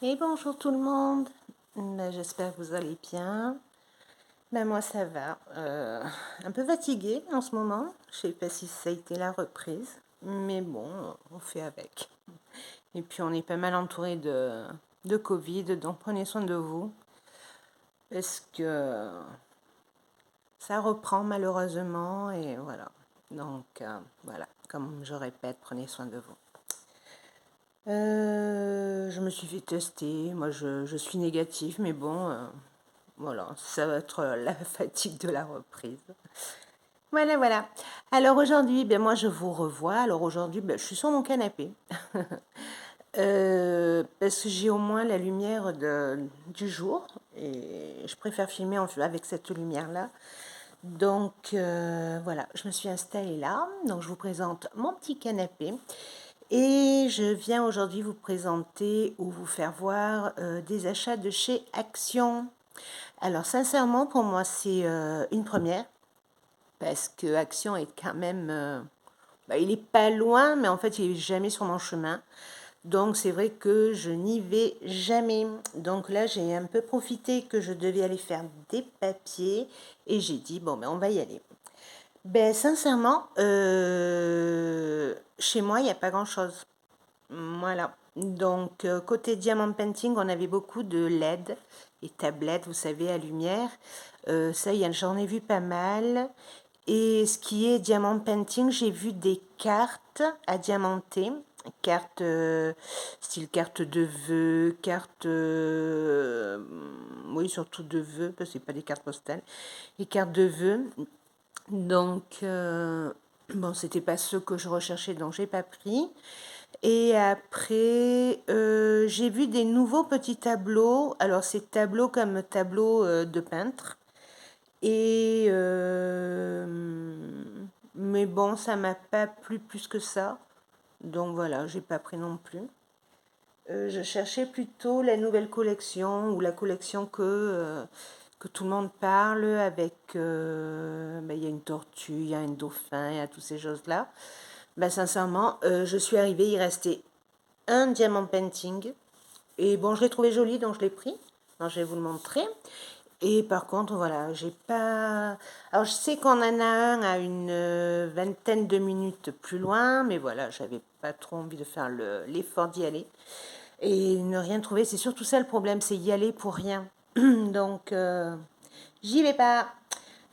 Et bonjour tout le monde. J'espère que vous allez bien. Moi ça va. Un peu fatiguée en ce moment. Je sais pas si ça a été la reprise, mais bon, on fait avec. Et puis on est pas mal entouré de Covid, donc prenez soin de vous. Parce que ça reprend malheureusement et voilà. Donc voilà, comme je répète, prenez soin de vous. Je me suis fait tester, moi je suis négative, mais bon, voilà, ça va être la fatigue de la reprise. Voilà, voilà. Alors aujourd'hui, moi je vous revois. Alors aujourd'hui, je suis sur mon canapé. Parce que j'ai au moins la lumière du jour et je préfère filmer avec cette lumière-là. Donc voilà, je me suis installée là. Donc je vous présente mon petit canapé. Et je viens aujourd'hui vous présenter ou vous faire voir des achats de chez Action. Alors sincèrement, pour moi, c'est une première parce que Action est quand même... il est pas loin, mais en fait, il est jamais sur mon chemin. Donc c'est vrai que je n'y vais jamais. Donc là, j'ai un peu profité que je devais aller faire des papiers et j'ai dit, bon, on va y aller. Sincèrement, chez moi, il n'y a pas grand-chose. Voilà. Donc, côté diamant painting, on avait beaucoup de LED et tablettes, vous savez, à lumière. Ça, j'en ai vu pas mal. Et ce qui est diamant painting, j'ai vu des cartes à diamanter. Cartes, style carte de vœux, cartes, oui, surtout de vœux, parce que c'est pas des cartes postales. Les cartes de vœux. Donc, bon, c'était pas ce que je recherchais, donc j'ai pas pris. Et après, j'ai vu des nouveaux petits tableaux. Alors, c'est tableaux comme tableaux de peintre. Et mais bon, ça m'a pas plu plus que ça. Donc voilà, j'ai pas pris non plus. Je cherchais plutôt la nouvelle collection ou la collection que tout le monde parle avec... il y a une tortue, il y a un dauphin, il y a toutes ces choses-là. Sincèrement, je suis arrivée, il restait un diamant painting. Et bon, je l'ai trouvé joli, donc je l'ai pris. Alors, je vais vous le montrer. Et par contre, voilà, j'ai pas... Alors, je sais qu'on en a un à une vingtaine de minutes plus loin, mais voilà, j'avais pas trop envie de faire l'effort d'y aller. Et ne rien trouver, c'est surtout ça le problème, c'est y aller pour rien. Donc, j'y vais pas.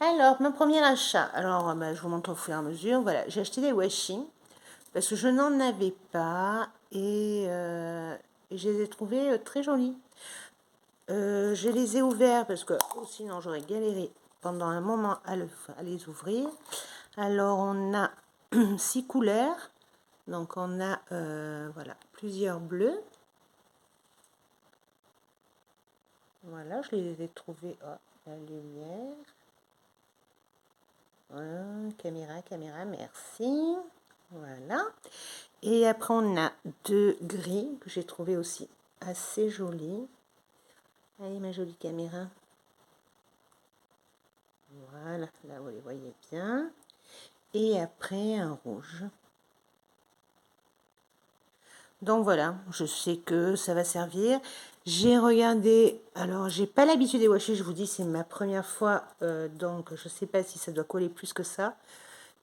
Alors, mon premier achat. Alors, je vous montre au fur et à mesure. Voilà, j'ai acheté des washi parce que je n'en avais pas et je les ai trouvés très jolis. Je les ai ouverts parce que sinon j'aurais galéré pendant un moment à les ouvrir. Alors on a 6 couleurs. Donc on a voilà, plusieurs bleus. Voilà, je les ai trouvés. Oh, la lumière. Voilà, caméra, merci. Voilà. Et après on a 2 gris que j'ai trouvé aussi assez jolis. Allez ma jolie caméra. Voilà, là vous les voyez bien. Et après un rouge. Donc voilà, je sais que ça va servir. J'ai regardé, alors j'ai pas l'habitude des washi, je vous dis, c'est ma première fois, donc je sais pas si ça doit coller plus que ça.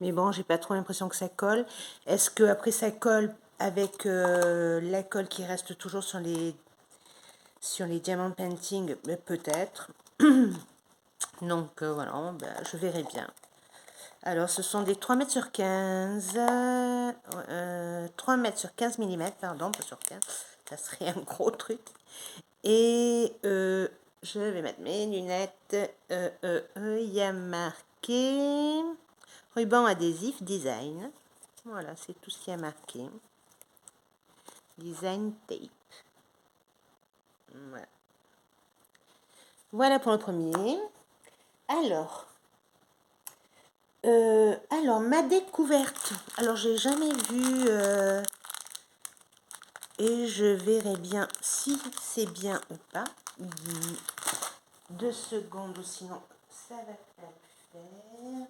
Mais bon, j'ai pas trop l'impression que ça colle. Est-ce que après ça colle avec la colle qui reste toujours sur les diamants painting? Peut-être. Donc voilà, je verrai bien. Alors, ce sont des 3 mètres sur 15, 3 mètres sur 15 mm, pardon, pas sur 15, ça serait un gros truc. Et je vais mettre mes lunettes. Il y a marqué ruban adhésif design. Voilà, c'est tout ce qui a marqué. Design tape. Voilà. Voilà pour le premier. Alors, ma découverte. Alors, j'ai jamais vu et je verrai bien si c'est bien ou pas. 2 secondes ou sinon ça va pas le faire.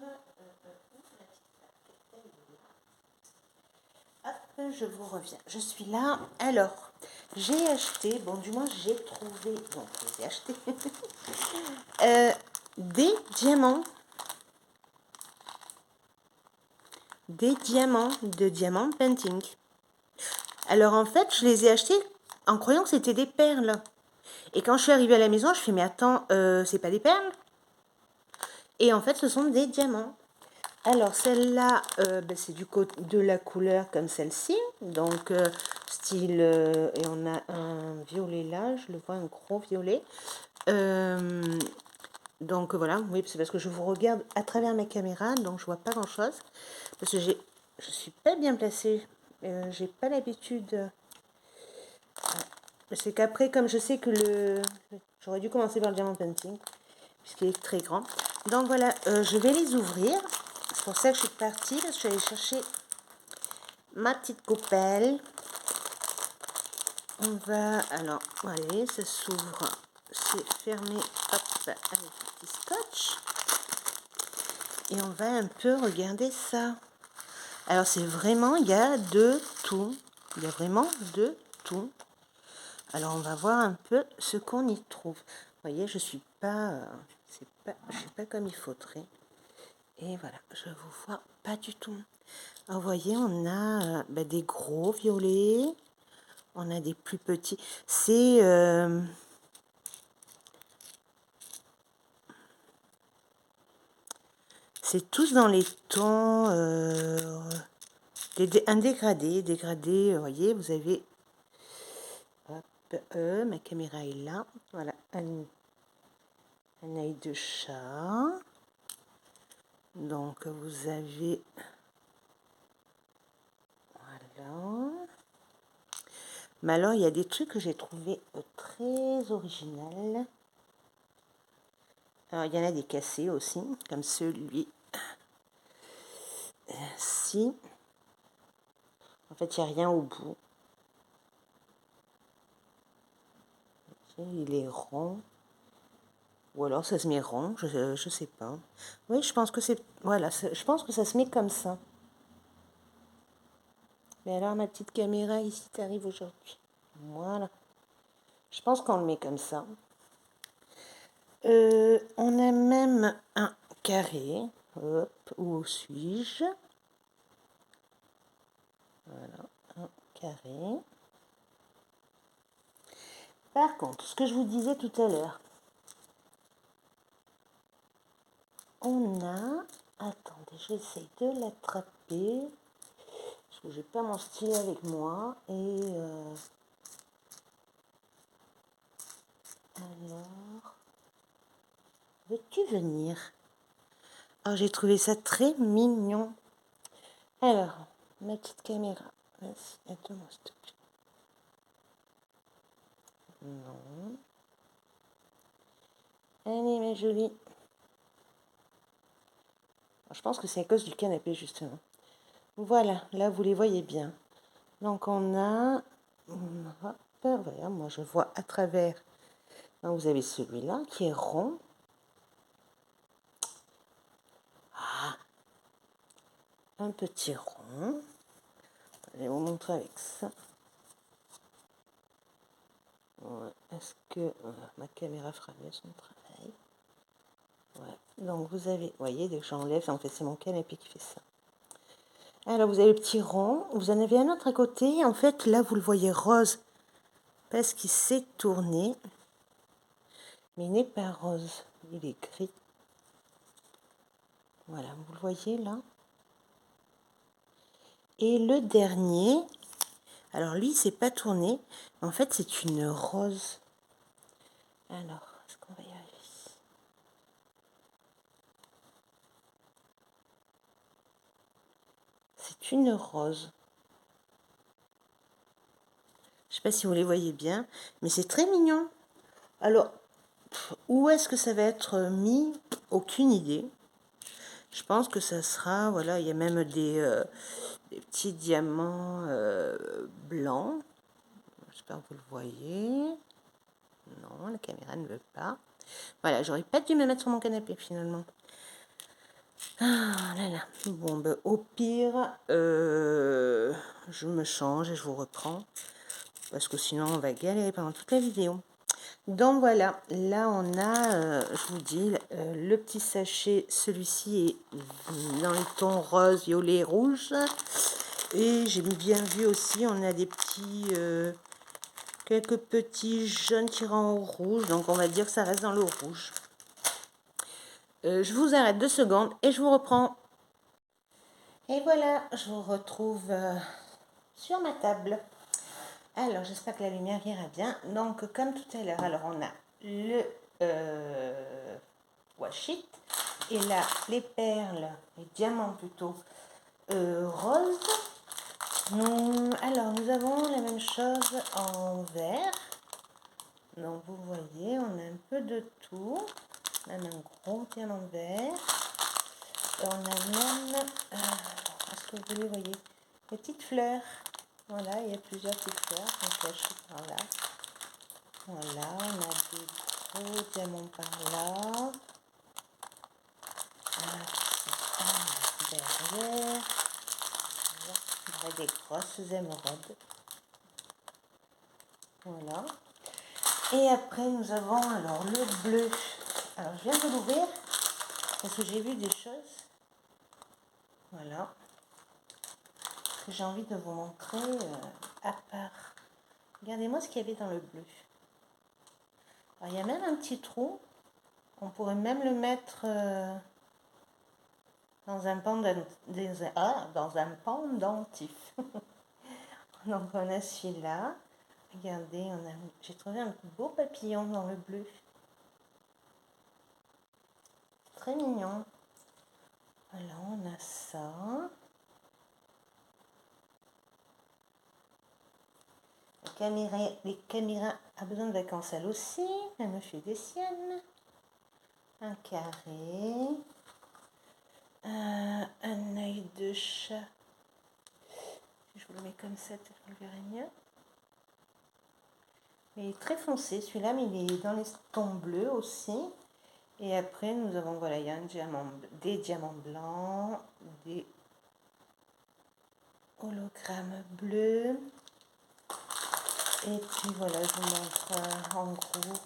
Hop, je vous reviens. Je suis là. Alors, J'ai acheté, bon du moins j'ai trouvé, donc j'ai acheté des diamants. Des diamants de Diamond Painting. Alors en fait, je les ai achetés en croyant que c'était des perles. Et quand je suis arrivée à la maison, je fais mais attends, c'est pas des perles? Et en fait, ce sont des diamants. Alors celle-là, c'est de la couleur comme celle-ci. Donc style, et on a un violet là, je le vois, un gros violet. Donc voilà, oui, c'est parce que je vous regarde à travers ma caméra, donc je vois pas grand-chose. Parce que je suis pas bien placée. J'ai pas l'habitude. C'est qu'après, comme je sais que j'aurais dû commencer par le diamant painting, puisqu'il est très grand. Donc voilà, je vais les ouvrir. C'est pour ça que je suis partie, parce que je suis allée chercher ma petite coupelle. On va, alors, allez, ça s'ouvre. C'est fermé, hop, avec un petit scotch. Et on va un peu regarder ça. Alors c'est vraiment, il y a de tout. Il y a vraiment de tout. Alors on va voir un peu ce qu'on y trouve. Vous voyez, je suis pas, je suis pas comme il faudrait. Et voilà, je vous vois pas du tout. Alors vous voyez, on a des gros violets, on a des plus petits. C'est tous dans les tons, un dégradé, vous voyez, vous avez, hop, ma caméra est là, voilà, un œil de chat. Donc vous avez, voilà. Mais alors il y a des trucs que j'ai trouvé très original. Alors il y en a des cassés aussi, comme celui-ci. En fait il n'y a rien au bout. Il est rond. Ou alors ça se met rond, je sais pas. Oui, je pense que c'est... Voilà, je pense que ça se met comme ça. Mais alors ma petite caméra ici t'arrive aujourd'hui. Voilà. Je pense qu'on le met comme ça. On a même un carré. Hop, où suis-je? Voilà, un carré. Par contre, ce que je vous disais tout à l'heure, on a... Attendez, j'essaie de l'attraper. Parce que j'ai pas mon stylet avec moi. Et... alors... Veux-tu venir? Oh, j'ai trouvé ça très mignon. Alors, ma petite caméra. Vas-y, attends-moi, s'il te plaît. Non. Allez, ma jolie. Je pense que c'est à cause du canapé, justement. Voilà, là, vous les voyez bien. Donc, on a... Hop, voilà, moi, je vois à travers. Donc, vous avez celui-là qui est rond. Ah, un petit rond. Je vais vous montrer avec ça. Ouais. Est-ce que ma caméra fera bien son travail? Ouais. Donc vous avez, vous voyez, dès que j'enlève, en fait c'est mon canapé qui fait ça. Alors vous avez le petit rond, vous en avez un autre à côté, en fait là vous le voyez rose, parce qu'il s'est tourné, mais il n'est pas rose, il est gris. Voilà, vous le voyez là. Et le dernier, alors lui, c'est pas tourné. En fait, c'est une rose. Alors, est-ce qu'on va y arriver? C'est une rose. Je sais pas si vous les voyez bien, mais c'est très mignon. Alors, où est-ce que ça va être mis? Aucune idée. Je pense que ça sera, voilà, il y a même des petits diamants blancs. J'espère que vous le voyez. Non, la caméra ne veut pas. Voilà, j'aurais pas dû me mettre sur mon canapé finalement. Ah là là. Bon, au pire, je me change et je vous reprends. parce que sinon on va galérer pendant toute la vidéo. Donc voilà, là on a, je vous dis, le petit sachet, celui-ci est dans les tons rose, violet, rouge. Et j'ai bien vu aussi, on a des petits, quelques petits jaunes tirant au rouge, donc on va dire que ça reste dans le rouge. Je vous arrête 2 secondes et je vous reprends. Et voilà, je vous retrouve sur ma table. Alors, j'espère que la lumière ira bien. Donc, comme tout à l'heure, alors on a le washi et là, les perles, les diamants plutôt, rose. Alors, nous avons la même chose en vert. Donc, vous voyez, on a un peu de tout. Même un gros diamant vert. Et on a même, est-ce que vous les voyez, des petites fleurs. Voilà, il y a plusieurs petites fleurs donc cachées par là. Voilà, on a des gros diamants par là. Derrière, on a des grosses émeraudes. Voilà. Et après, nous avons alors le bleu. Alors, je viens de l'ouvrir parce que j'ai vu des choses. Voilà. Que j'ai envie de vous montrer à part. Regardez-moi ce qu'il y avait dans le bleu. Alors, il y a même un petit trou. On pourrait même le mettre dans un pendentif. Donc on a celui-là. Regardez, j'ai trouvé un beau papillon dans le bleu. Très mignon. Voilà, on a ça. Les caméras a besoin de vacances elle aussi. Elle me fait des siennes. Un carré. Un œil de chat. Si je vous le mets comme ça, peut-être que vous le verrez mieux. Il est très foncé celui-là, mais il est dans les tons bleus aussi. Et après, nous avons, voilà, il y a des diamants blancs, des hologrammes bleus. Et puis voilà, je vous montre en gros.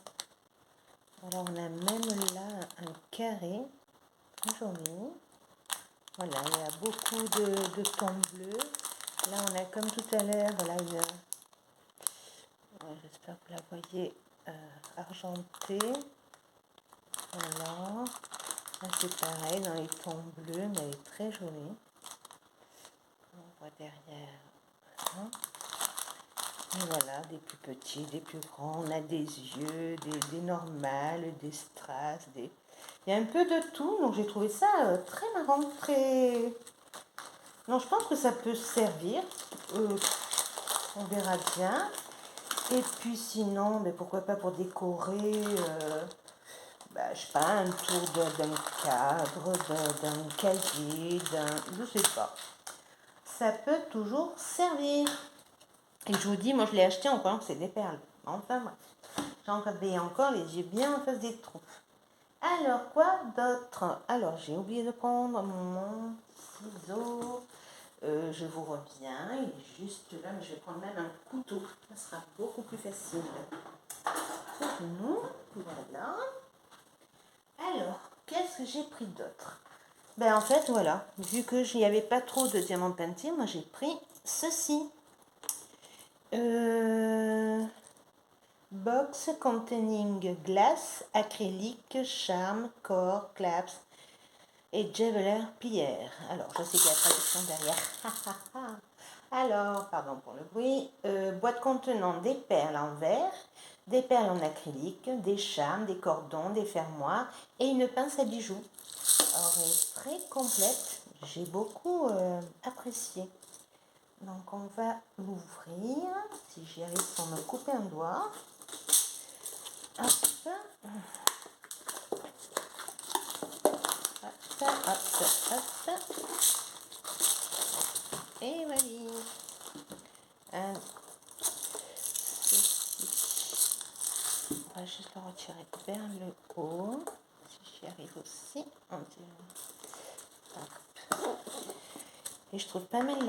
Voilà, on a même là un carré, très joli. Voilà, il y a beaucoup de tons bleus. Là, on a comme tout à l'heure, voilà, j'espère que vous la voyez, argentée. Voilà. Là, c'est pareil, dans les tons bleus, mais elle est très jolie. On voit derrière. Hein. Et voilà, des plus petits, des plus grands. On a des yeux, des normales, des strass, Il y a un peu de tout, donc j'ai trouvé ça très marrant, très... Non, je pense que ça peut servir. On verra bien. Et puis sinon, mais pourquoi pas pour décorer, je sais pas, un tour d'un cadre, d'un casier, je sais pas. Ça peut toujours servir. Et je vous dis, moi je l'ai acheté en croyant que c'est des perles. Enfin bref, j'en avais encore les yeux bien en face des trous. Alors, quoi d'autre? Alors, j'ai oublié de prendre mon ciseau. Je vous reviens, il est juste là, mais je vais prendre même un couteau. Ça sera beaucoup plus facile pour nous. Voilà. Alors, qu'est-ce que j'ai pris d'autre? En fait, voilà, vu que j'y avais pas trop de diamants peintés, moi j'ai pris ceci. Box containing glass, acrylique, charme, corps, claps et jeweler plière. Alors, je sais qu'il y a la traduction derrière. Alors, pardon pour le bruit. Boîte contenant des perles en verre, des perles en acrylique, des charmes, des cordons, des fermoirs et une pince à bijoux. Alors, elle est très complète. J'ai beaucoup apprécié. Donc, on va l'ouvrir. Si j'y arrive sans me couper un doigt. Hop. Hop. Et voilà. On va juste le retirer vers le haut. Si j'y arrive aussi. Et je trouve pas mal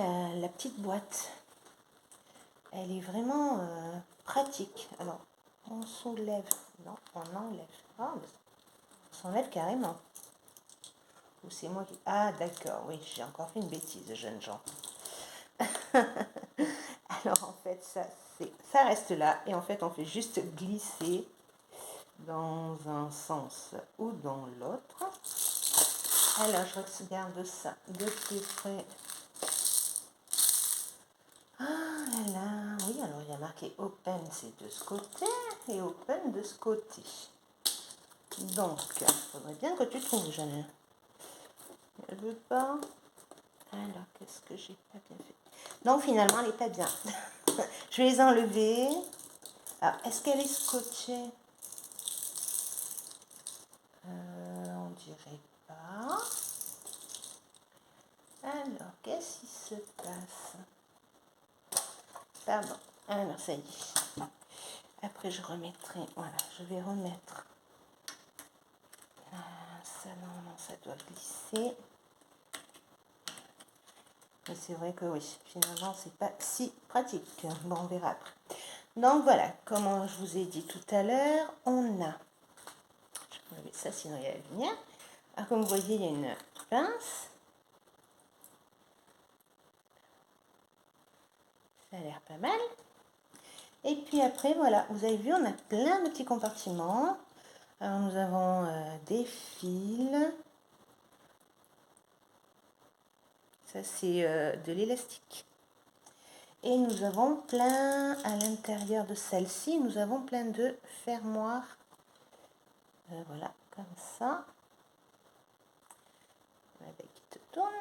la petite boîte. elle est vraiment pratique. Alors, on soulève, non, on enlève. Ah, on s'enlève carrément. Ou c'est moi qui... Ah, d'accord, oui, j'ai encore fait une bêtise, jeunes gens. Alors, en fait, ça reste là. Et en fait, on fait juste glisser dans un sens ou dans l'autre. Alors, je regarde ça de plus près. Ah là là, oui, alors il y a marqué open, c'est de ce côté, et open de ce côté. Donc, il faudrait bien que tu trouves, Jeanne. Elle veut pas. Alors, qu'est-ce que j'ai pas bien fait? Non, finalement, elle n'est pas bien. Je vais les enlever. Alors, est-ce qu'elle est scotchée? On dirait pas. Alors, qu'est-ce qui se passe? Pardon. Alors, ça y est. Après, je remettrai. Voilà, je vais remettre. Ça, non, ça doit glisser. Mais c'est vrai que oui, finalement, c'est pas si pratique. Bon, on verra après. Donc voilà, comme je vous ai dit tout à l'heure, on a. Je vais enlever ça, sinon il y a la lumière. Alors, comme vous voyez, il y a une pince. Ça a l'air pas mal. Et puis après, voilà, vous avez vu, on a plein de petits compartiments. Alors, nous avons des fils. Ça, c'est de l'élastique. Et nous avons plein, à l'intérieur de celle-ci, nous avons plein de fermoirs. Voilà, comme ça. Qui te tourne.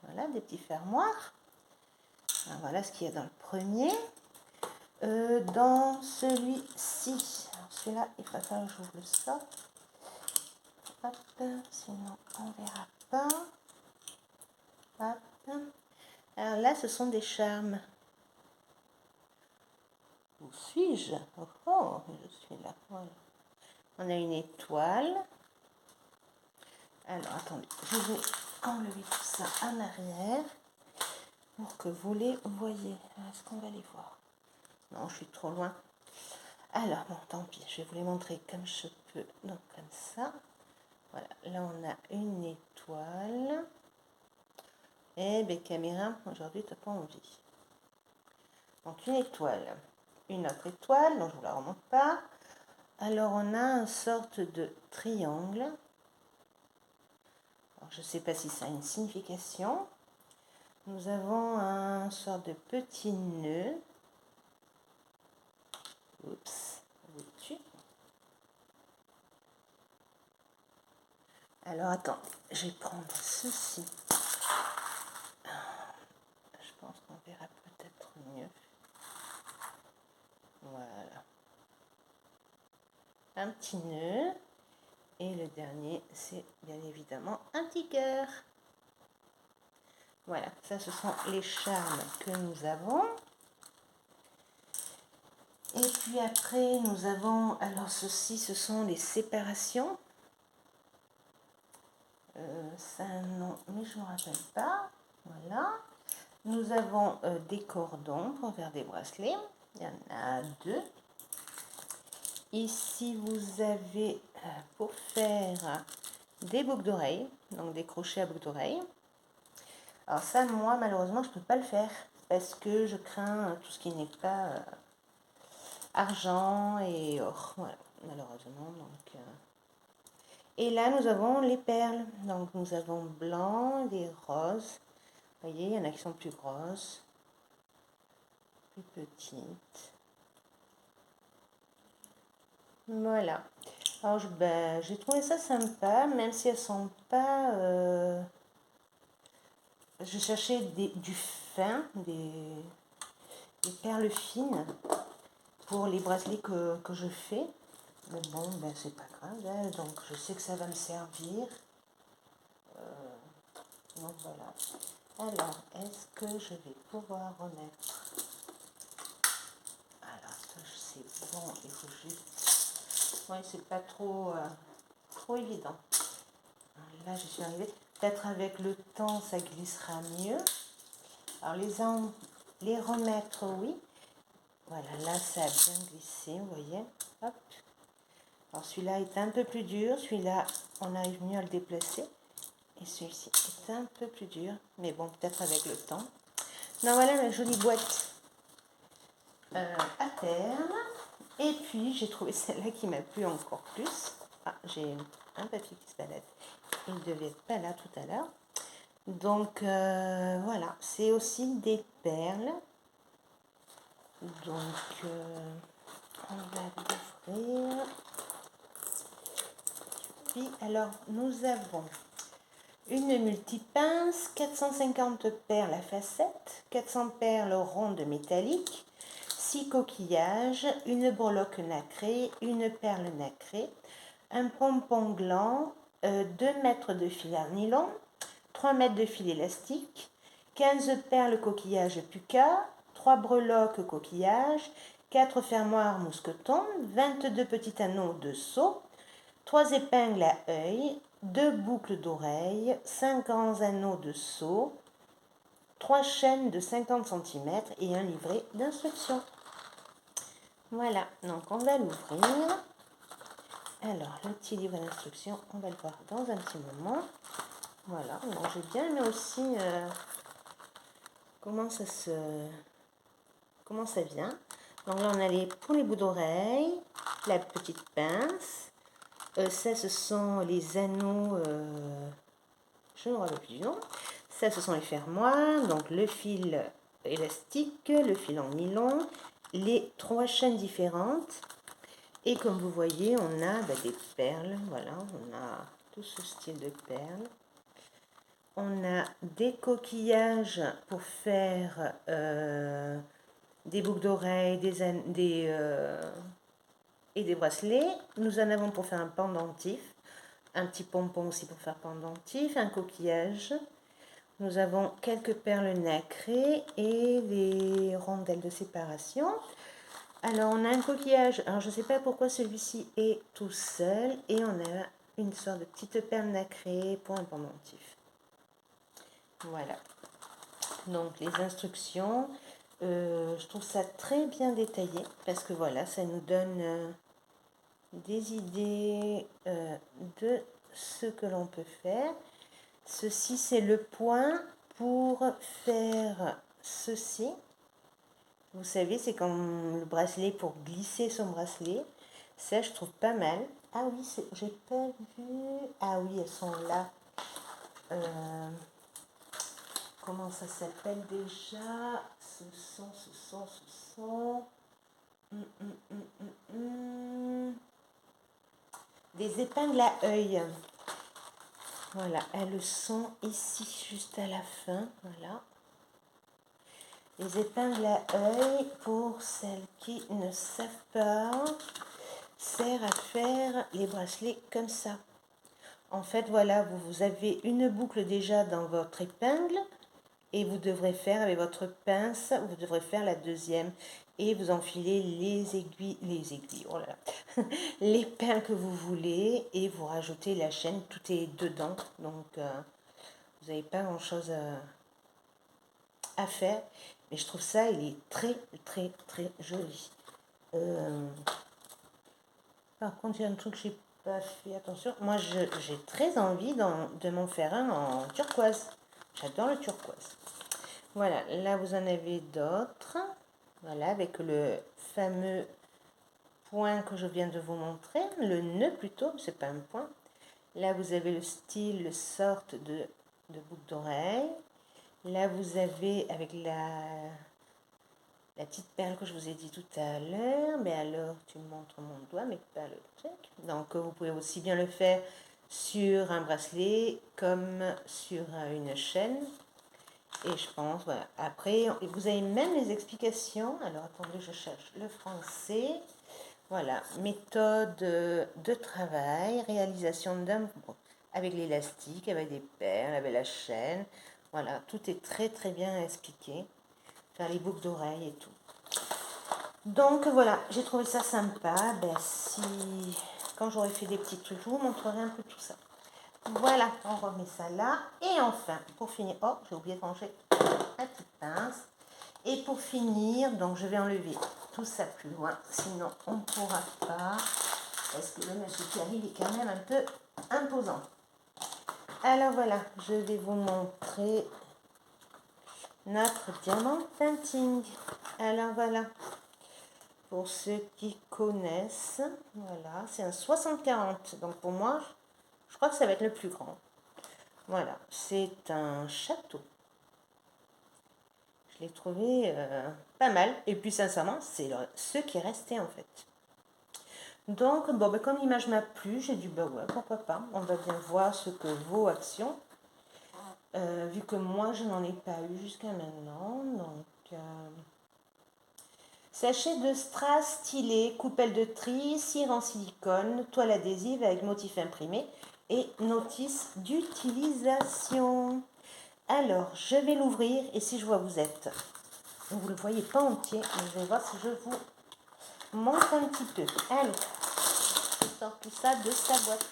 Voilà, des petits fermoirs. Alors, voilà ce qu'il y a dans le premier. Dans celui-ci, celui-là, il va falloir que j'ouvre le ça. Hop, sinon on ne verra pas. Hop. Alors là, ce sont des charmes. Où suis-je? Oh, je suis là. Voilà. On a une étoile. Alors, attendez, je vais enlever tout ça en arrière pour que vous les voyez. Est-ce qu'on va les voir? Non, je suis trop loin. Alors, bon, tant pis, je vais vous les montrer comme je peux. Donc, comme ça. Voilà, là, on a une étoile. Eh bien, caméra, aujourd'hui, tu n'as pas envie. Donc, une étoile. Une autre étoile, donc je ne vous la remonte pas. Alors, on a une sorte de triangle. Alors, je ne sais pas si ça a une signification. Nous avons un sorte de petit nœud. Oups, où es-tu? Alors, attends, je vais prendre ceci. Je pense qu'on verra peut-être mieux. Voilà. Un petit nœud. Et le dernier, c'est bien évidemment un petit cœur. Voilà, ça ce sont les charmes que nous avons. Et puis après, nous avons, alors ceci, ce sont les séparations. C'est un nom, mais je ne me rappelle pas. Voilà. Nous avons des cordons pour faire des bracelets. Il y en a deux. Ici, vous avez pour faire des boucles d'oreilles, donc des crochets à boucles d'oreilles. Alors ça, moi, malheureusement, je ne peux pas le faire parce que je crains tout ce qui n'est pas argent et or. Voilà, malheureusement. Donc, Et là, nous avons les perles. Donc, nous avons blanc, des roses. Vous voyez, il y en a qui sont plus grosses, plus petites. Voilà. Alors, j'ai trouvé ça sympa, même si elles sont pas... Je cherchais du fin, des perles fines pour les bracelets que je fais. Mais bon, ben, c'est pas grave, hein, donc je sais que ça va me servir. Donc voilà. Alors, est-ce que je vais pouvoir remettre... Alors, ça c'est bon, il faut juste... Oui, c'est pas trop, trop évident. Là, je suis arrivée. Peut-être avec le temps, ça glissera mieux. Alors, les remettre, oui. Voilà, là ça a bien glissé, vous voyez. Hop. Alors celui-là est un peu plus dur, celui-là on arrive mieux à le déplacer. Et celui-ci est un peu plus dur, mais bon, peut-être avec le temps. Donc voilà ma jolie boîte à terme. Et puis j'ai trouvé celle-là qui m'a plu encore plus. Ah, j'ai un papier qui se balade. Il ne devait être pas là tout à l'heure. Donc voilà, c'est aussi des perles. Donc on va l'ouvrir. Puis alors nous avons une multipince, 450 perles à facettes, 400 perles rondes métalliques, 6 coquillages, une breloque nacrée, une perle nacrée, un pompon gland, 2 mètres de fil à nylon, 3 mètres de fil élastique, 15 perles coquillages puca, 3 breloques coquillages, 4 fermoirs mousqueton, 22 petits anneaux de seau, 3 épingles à œil, 2 boucles d'oreilles, 5 grands anneaux de seau, 3 chaînes de 50 cm et un livret d'instructions. Voilà, donc on va l'ouvrir. Alors, le petit livre d'instructions, on va le voir dans un petit moment. Voilà, donc j'ai bien aimé aussi comment ça vient. Donc là, on a pour les bouts d'oreilles, la petite pince. Ça, ce sont les anneaux, je ne me rappelle plus du nom. Ça, ce sont les fermoirs, donc le fil élastique, le fil en nylon, les 3 chaînes différentes. Et comme vous voyez, on a des perles, voilà, on a tout ce style de perles. On a des coquillages pour faire des boucles d'oreilles, et des bracelets. Nous en avons pour faire un pendentif, un petit pompon aussi pour faire pendentif, un coquillage. Nous avons quelques perles nacrées et les rondelles de séparation. Alors on a un coquillage, alors je ne sais pas pourquoi celui-ci est tout seul, et on a une sorte de petite perle nacrée pour un pendentif. Voilà. Donc les instructions, je trouve ça très bien détaillé, parce que voilà, ça nous donne des idées de ce que l'on peut faire. Ceci, c'est le point pour faire ceci. Vous savez, c'est comme le bracelet pour glisser son bracelet. Ça, je trouve pas mal. Ah oui, j'ai pas vu. Ah oui, elles sont là. Comment ça s'appelle déjà? Ce sont des épingles à œil. Voilà, elles sont ici, juste à la fin. Voilà. Les épingles à œil, pour celles qui ne savent pas, sert à faire les bracelets comme ça. En fait, voilà, vous avez une boucle déjà dans votre épingle et vous devrez faire avec votre pince, vous devrez faire la deuxième et vous enfilez les aiguilles, oh là là, les perles que vous voulez et vous rajoutez la chaîne, tout est dedans, donc vous n'avez pas grand chose à faire, mais je trouve ça, il est très très très joli. Par contre, il y a un truc que j'ai pas fait attention. Moi, j'ai très envie de m'en faire un en turquoise. J'adore le turquoise. Voilà, là vous en avez d'autres. Voilà, avec le fameux point que je viens de vous montrer, le nœud plutôt, c'est pas un point. Là vous avez le style, sorte de boucle d'oreille. Là vous avez avec la petite perle que je vous ai dit tout à l'heure. Mais alors tu me montres mon doigt mais pas le truc. Donc vous pouvez aussi bien le faire sur un bracelet comme sur une chaîne. Et je pense, voilà. Après, vous avez même les explications. Alors, attendez, je cherche le français. Voilà, méthode de travail, réalisation d'un avec l'élastique, avec des perles, avec la chaîne. Voilà, tout est très très bien expliqué. Faire les boucles d'oreilles et tout. Donc voilà, j'ai trouvé ça sympa. Ben, quand j'aurai fait des petits trucs, je vous montrerai un peu tout ça. Voilà, on remet ça là. Et enfin, pour finir, oh, j'ai oublié de ranger la petite pince. Et pour finir, donc je vais enlever tout ça plus loin, sinon on ne pourra pas, parce que le monsieur qui arrive est quand même un peu imposant. Alors voilà, je vais vous montrer notre diamant painting. Alors voilà, pour ceux qui connaissent, voilà, c'est un 60-40, donc pour moi, je crois que ça va être le plus grand. Voilà, c'est un château. Je l'ai trouvé pas mal, et puis sincèrement, c'est ce qui est resté en fait. Donc, bon, ben, comme l'image m'a plu, j'ai dit, ben ouais, pourquoi pas, on va bien voir ce que vaut Action. Vu que moi, je n'en ai pas eu jusqu'à maintenant, donc... Sachet de strass stylé, coupelle de tri, cire en silicone, toile adhésive avec motif imprimé et notice d'utilisation. Alors, je vais l'ouvrir et si je vois vous êtes, vous ne le voyez pas entier, mais je vais voir si je vous montre un petit peu. Allez, je sors tout ça de sa boîte.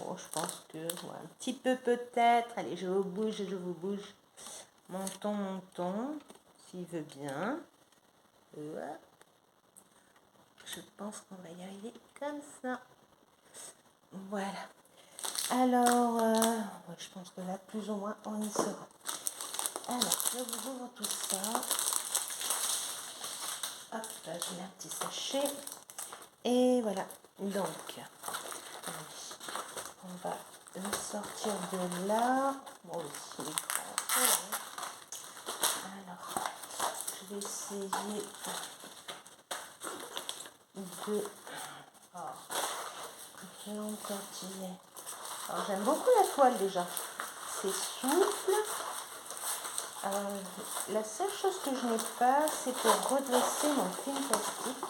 Oh, je pense que ouais, un petit peu peut-être. Allez, je vous bouge. Montons, s'il veut bien. Je pense qu'on va y arriver comme ça. Voilà. Alors, ouais, je pense que là, plus ou moins, on y sera. Alors, je vous ouvre tout ça. Hop, là, j'ai un petit sachet. Et voilà. Donc, on va le sortir de là. Moi aussi, il est grand. Alors, je vais essayer de l'entortiller. Alors, j'aime beaucoup la toile déjà. C'est souple. La seule chose que je n'ai pas, c'est pour redresser mon film plastique.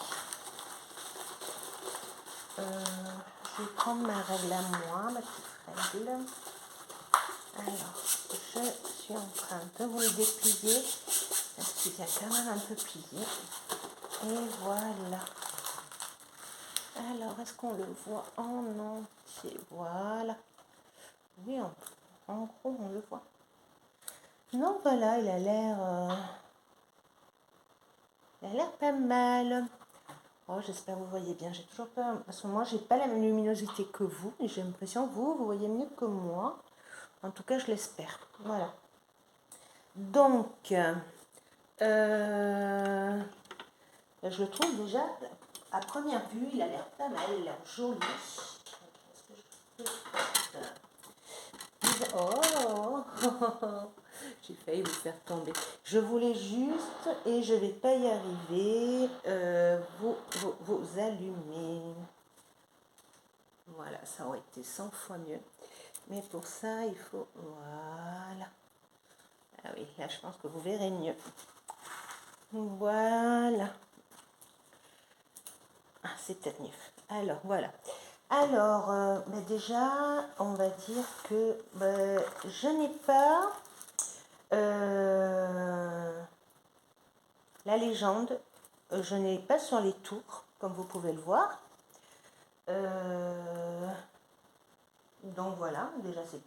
Je vais prendre ma règle à moi, ma petite règle. Alors, je suis en train de vous le déplier, parce qu'il y a quand même un peu plié. Et voilà. Alors, est-ce qu'on le voit en entier? Voilà. Oui, en gros, on le voit. Non, voilà, il a l'air pas mal. Oh, j'espère que vous voyez bien. J'ai toujours peur, parce que moi, j'ai pas la même luminosité que vous, et j'ai l'impression que vous voyez mieux que moi. En tout cas, je l'espère. Voilà. Donc, je le trouve déjà, à première vue, il a l'air pas mal, il a l'air joli. Oh, j'ai failli vous faire tomber. Je voulais juste, et je vais pas y arriver, vous allumer. Voilà, ça aurait été 100 fois mieux. Mais pour ça, il faut... Voilà. Ah oui, là, je pense que vous verrez mieux. Voilà. Ah, c'est peut-être mieux. Alors, voilà. Alors, déjà, on va dire que je n'ai pas la légende. Je n'ai pas sur les tours, comme vous pouvez le voir. Donc voilà, déjà c'est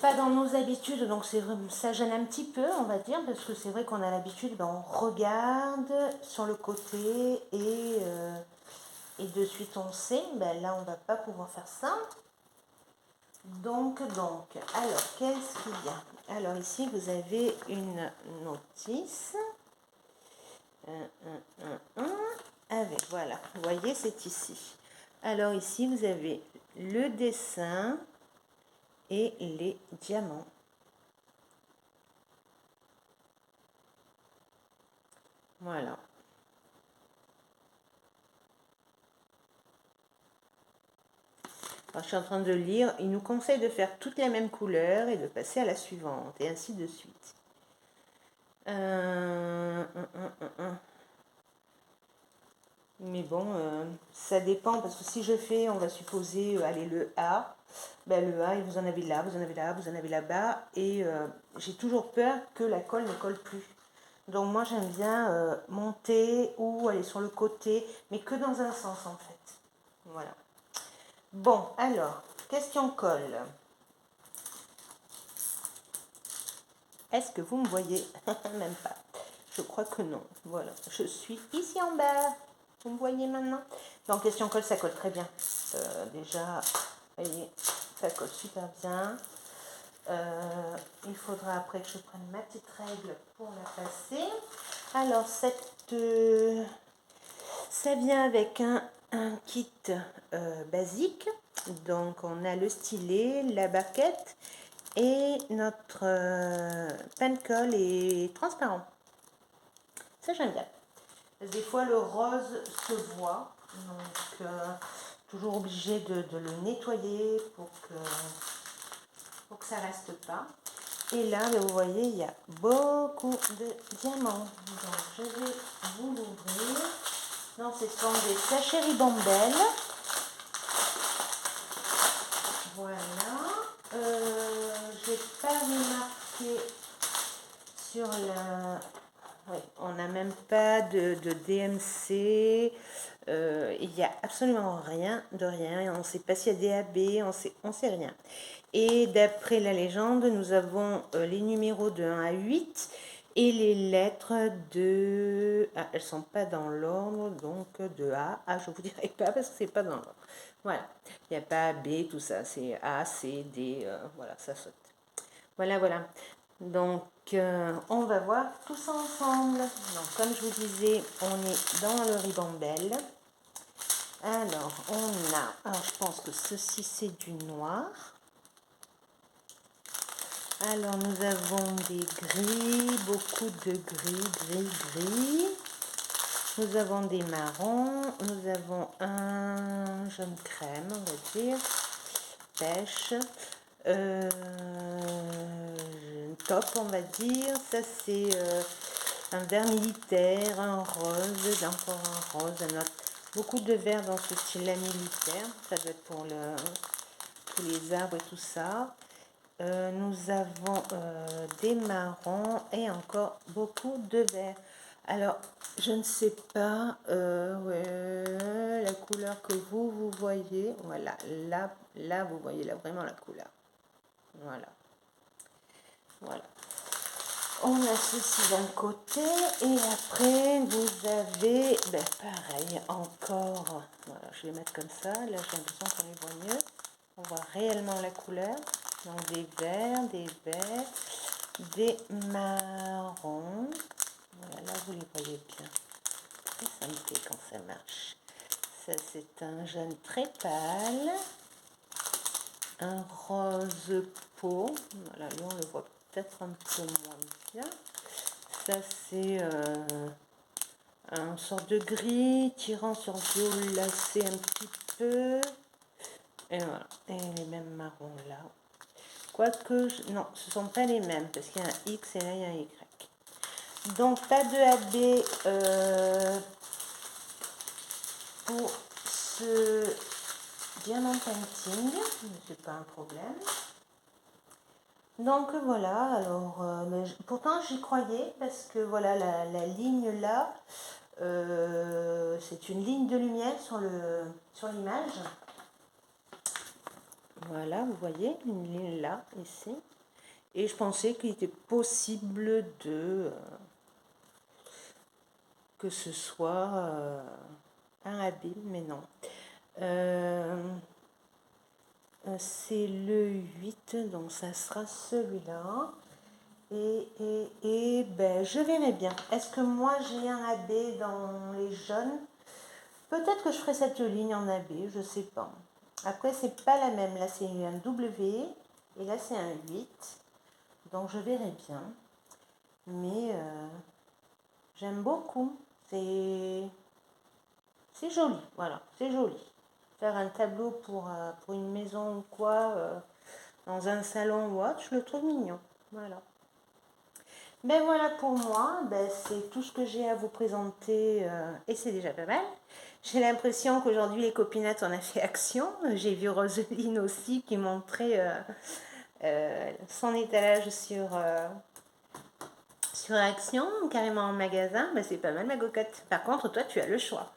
pas dans nos habitudes, donc ça gêne un petit peu, on va dire, parce que c'est vrai qu'on a l'habitude, on regarde sur le côté et de suite on sait, là on va pas pouvoir faire ça. Donc, alors qu'est-ce qu'il y a? Alors ici vous avez une notice. Avec, voilà, vous voyez, c'est ici. Alors ici vous avez le dessin et les diamants. Voilà. Alors, je suis en train de lire. Il nous conseille de faire toutes les mêmes couleurs et de passer à la suivante, et ainsi de suite. Mais bon, ça dépend, parce que si je fais, on va supposer, allez, le A, le A, et vous en avez là, vous en avez là, vous en avez là-bas, et j'ai toujours peur que la colle ne colle plus. Donc moi, j'aime bien monter ou aller sur le côté, mais que dans un sens, en fait. Voilà. Bon, alors, question colle. Est-ce que vous me voyez? Même pas. Je crois que non. Voilà, je suis ici en bas. Vous me voyez maintenant? En question colle, ça colle très bien. Déjà, vous voyez, ça colle super bien. Il faudra après que je prenne ma petite règle pour la passer. Alors, ça vient avec un kit basique. Donc, on a le stylet, la barquette et notre pen colle est transparent. Ça, j'aime bien. Des fois, le rose se voit. Donc, toujours obligé de le nettoyer pour que ça reste pas. Et là, vous voyez, il y a beaucoup de diamants. Donc, je vais vous l'ouvrir. Non, ce sont des sachets Ribambelle. Voilà. Je n'ai pas remarqué sur la... Oui, on n'a même pas de DMC. Il n'y a absolument rien de rien. On ne sait pas s'il y a DAB, on sait rien. Et d'après la légende, nous avons les numéros de 1 à 8 et les lettres de... Ah, elles ne sont pas dans l'ordre, donc de A. Ah, je ne vous dirai pas parce que ce n'est pas dans l'ordre. Voilà, il n'y a pas B, tout ça. C'est A, C, D, voilà, ça saute. Voilà, voilà. Donc, on va voir tout ça ensemble. Donc, comme je vous disais, on est dans le Ribambelle. Alors, on a... Alors, je pense que ceci, c'est du noir. Alors, nous avons des gris, beaucoup de gris. Nous avons des marrons. Nous avons un jaune crème, on va dire. Pêche. Top, on va dire. Ça, c'est un vert militaire, un rose, encore un rose, un autre. Beaucoup de vert dans ce style-là militaire. Ça doit être pour tous les arbres et tout ça. Nous avons des marrons et encore beaucoup de vert. Alors, je ne sais pas ouais, la couleur que vous voyez. Voilà, là, vous voyez là vraiment la couleur. Voilà. Voilà. On a ceci d'un côté et après vous avez, ben pareil, encore, voilà, je vais mettre comme ça, là j'ai l'impression qu'on les voit mieux, on voit réellement la couleur, donc des verts, des marrons, voilà, là vous les voyez bien, et ça me fait quand ça marche. Ça c'est un jaune très pâle, un rose peau, voilà, là on le voit peut-être un peu moins bien. Ça c'est un sort de gris tirant sur violacé un petit peu. Et voilà. Et les mêmes marrons là. Quoique, non, ce ne sont pas les mêmes parce qu'il y a un X et là il y a un Y. Donc pas de AB pour ce diamant painting, c'est pas un problème. Donc voilà, alors pourtant j'y croyais parce que voilà la ligne là, c'est une ligne de lumière sur l'image. Voilà, vous voyez une ligne là, ici. Et je pensais qu'il était possible que ce soit un abîme, mais non. C'est le 8, donc ça sera celui-là. Et ben, je verrai bien. Est-ce que moi j'ai un AB dans les jaunes? Peut-être que je ferai cette ligne en AB, je sais pas. Après, c'est pas la même. Là, c'est un W et là, c'est un 8. Donc, je verrai bien. Mais j'aime beaucoup. C'est joli. Voilà, c'est joli. Faire un tableau pour une maison ou quoi, dans un salon ou autre, je le trouve mignon. Voilà. Ben voilà pour moi, ben c'est tout ce que j'ai à vous présenter et c'est déjà pas mal. J'ai l'impression qu'aujourd'hui les copinettes on a fait action. J'ai vu Roseline aussi qui montrait son étalage sur Action, carrément en magasin. Ben, c'est pas mal ma cocotte. Par contre toi tu as le choix.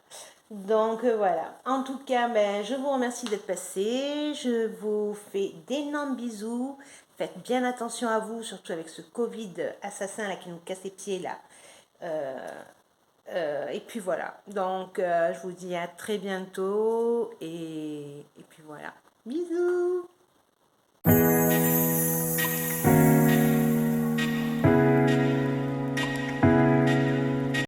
Donc voilà, en tout cas ben, je vous remercie d'être passé, je vous fais d'énormes bisous. Faites bien attention à vous, surtout avec ce Covid assassin là qui nous casse les pieds là. Et puis voilà. Donc je vous dis à très bientôt et puis voilà. Bisous.